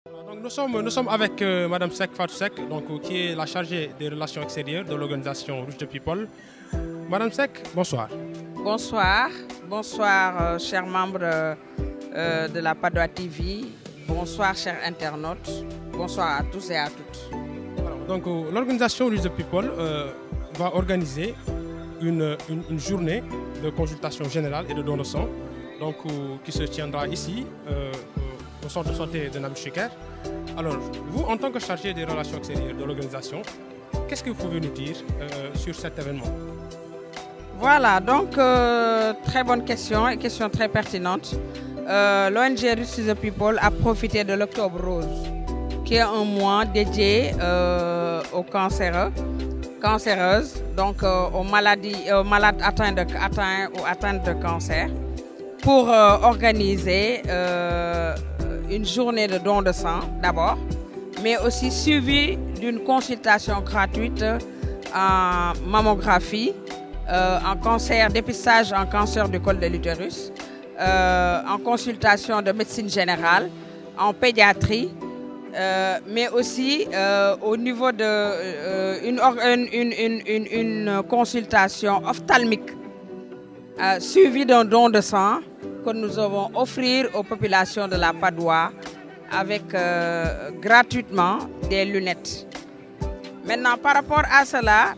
Donc nous sommes avec Madame Seck Fatou Seck, donc, qui est la chargée des relations extérieures de l'organisation Reach the People. Madame Seck, bonsoir. Bonsoir, bonsoir chers membres de la Padoa TV, bonsoir chers internautes, bonsoir à tous et à toutes. Alors, donc l'organisation Reach the People va organiser une journée de consultation générale et de don de sang, donc, qui se tiendra ici au centre de santé de Nabil Choucair. Alors, vous, en tant que chargé des relations extérieures de l'organisation, qu'est-ce que vous pouvez nous dire sur cet événement? Voilà, donc très bonne question et question très pertinente. L'ONG Reach the People a profité de l'Octobre Rose, qui est un mois dédié aux cancéreuses, donc aux malades atteints ou atteintes de cancer, pour organiser une journée de don de sang d'abord, mais aussi suivie d'une consultation gratuite en mammographie, en cancer, dépistage en cancer du col de l'utérus, en consultation de médecine générale, en pédiatrie, mais aussi au niveau de une consultation ophtalmique suivie d'un don de sang que nous allons offrir aux populations de la Padoa avec gratuitement des lunettes. Maintenant, par rapport à cela,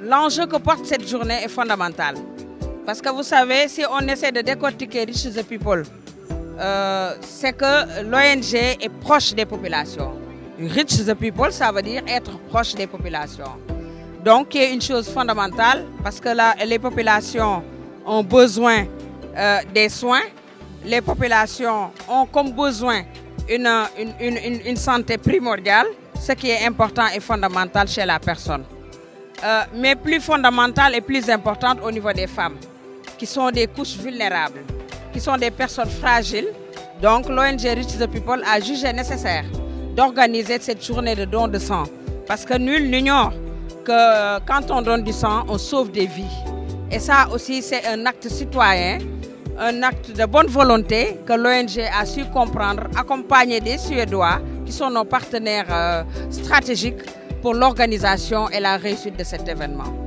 l'enjeu que porte cette journée est fondamental. Parce que vous savez, si on essaie de décortiquer Reach the People, c'est que l'ONG est proche des populations. Reach the People, ça veut dire être proche des populations. Donc, c'est une chose fondamentale parce que les populations ont besoin des soins. Les populations ont comme besoin une santé primordiale, ce qui est important et fondamental chez la personne. Mais plus fondamental et plus importante au niveau des femmes, qui sont des couches vulnérables, qui sont des personnes fragiles. Donc l'ONG Reach the People a jugé nécessaire d'organiser cette journée de don de sang. Parce que nul n'ignore que quand on donne du sang, on sauve des vies. Et ça aussi, c'est un acte citoyen, un acte de bonne volonté que l'ONG a su comprendre, accompagné des Suédois qui sont nos partenaires stratégiques pour l'organisation et la réussite de cet événement.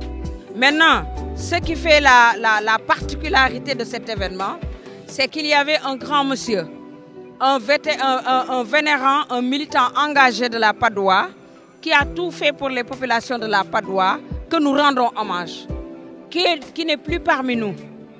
Maintenant, ce qui fait la particularité de cet événement, c'est qu'il y avait un grand monsieur, un vénérant, un militant engagé de la Padoa, qui a tout fait pour les populations de la Padoa, que nous rendons hommage, qui n'est plus parmi nous,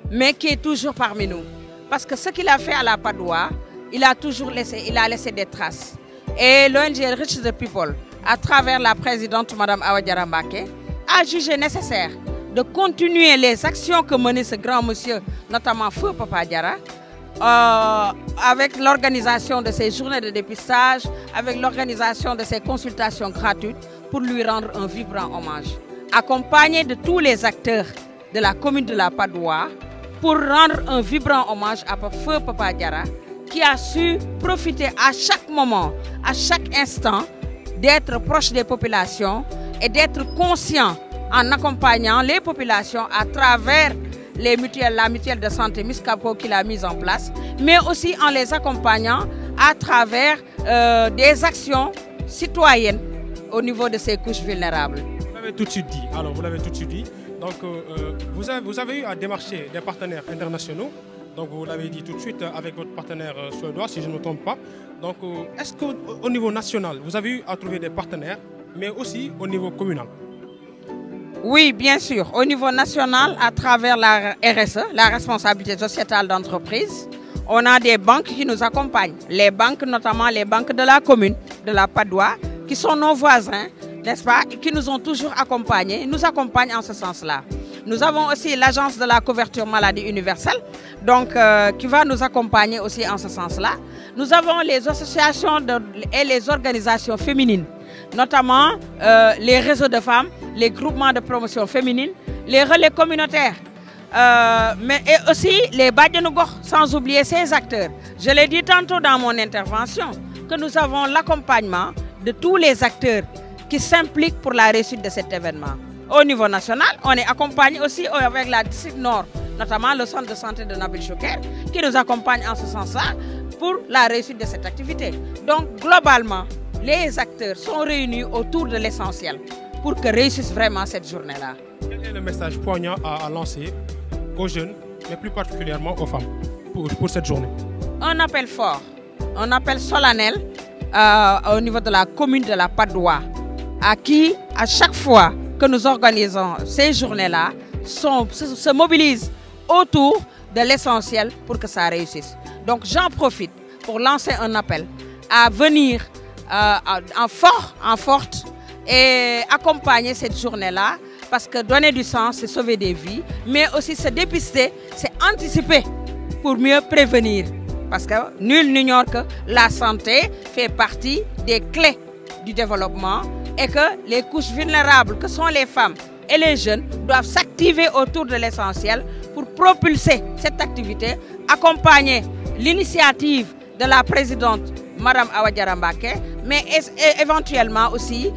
mais qui est toujours parmi nous. Parce que ce qu'il a fait à la Padoa, il a laissé des traces. Et l'ONG Reach the People, à travers la présidente Mme Awa Diarra Mbacké, a jugé nécessaire de continuer les actions que menait ce grand monsieur, notamment Feu Papa Diarra, avec l'organisation de ces journées de dépistage, avec l'organisation de ces consultations gratuites pour lui rendre un vibrant hommage. Accompagné de tous les acteurs de la commune de la Padoa pour rendre un vibrant hommage à Feu Papa Diarra, qui a su profiter à chaque moment, à chaque instant, d'être proche des populations et d'être conscient en accompagnant les populations à travers la mutuelle de santé Miscapo qu'il a mise en place, mais aussi en les accompagnant à travers des actions citoyennes au niveau de ces couches vulnérables. Vous l'avez tout de suite dit. Alors, vous l'avez tout de suite dit. Donc, vous avez eu à démarcher des partenaires internationaux. Donc, vous l'avez dit tout de suite avec votre partenaire suédois, si je ne me trompe pas. Donc, est-ce qu'au niveau national, vous avez eu à trouver des partenaires, mais aussi au niveau communal? Oui, bien sûr. Au niveau national, à travers la RSE, la responsabilité sociétale d'entreprise, on a des banques qui nous accompagnent. Les banques, notamment les banques de la commune, de la Padoa, qui sont nos voisins, n'est-ce pas, et qui nous ont toujours accompagnés, nous accompagnent en ce sens-là. Nous avons aussi l'agence de la couverture maladie universelle, donc qui va nous accompagner aussi en ce sens-là. Nous avons les associations et les organisations féminines, notamment les réseaux de femmes, les groupements de promotion féminine, les relais communautaires, mais et aussi les Badjanougor, sans oublier ces acteurs. Je l'ai dit tantôt dans mon intervention, que nous avons l'accompagnement de tous les acteurs qui s'impliquent pour la réussite de cet événement. Au niveau national, on est accompagné aussi avec la district nord, notamment le centre de santé de Nabil Choucair, qui nous accompagne en ce sens-là. pour la réussite de cette activité. Donc, globalement, les acteurs sont réunis autour de l'essentiel pour que réussisse vraiment cette journée-là. Quel est le message poignant à lancer aux jeunes, mais plus particulièrement aux femmes, pour cette journée? Un appel fort, un appel solennel au niveau de la commune de la Patte d'Oie, à qui, à chaque fois que nous organisons ces journées-là, se mobilisent autour de l'essentiel pour que ça réussisse. Donc j'en profite pour lancer un appel à venir en forte et accompagner cette journée-là, parce que donner du sang, c'est sauver des vies, mais aussi se dépister, c'est anticiper pour mieux prévenir. Parce que nul n'ignore que la santé fait partie des clés du développement et que les couches vulnérables que sont les femmes et les jeunes doivent s'activer autour de l'essentiel pour propulser cette activité, accompagner l'initiative de la présidente Madame Awa Diarra Mbacké, mais éventuellement aussi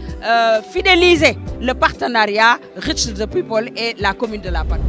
fidéliser le partenariat Reach the People et la commune de la Patte.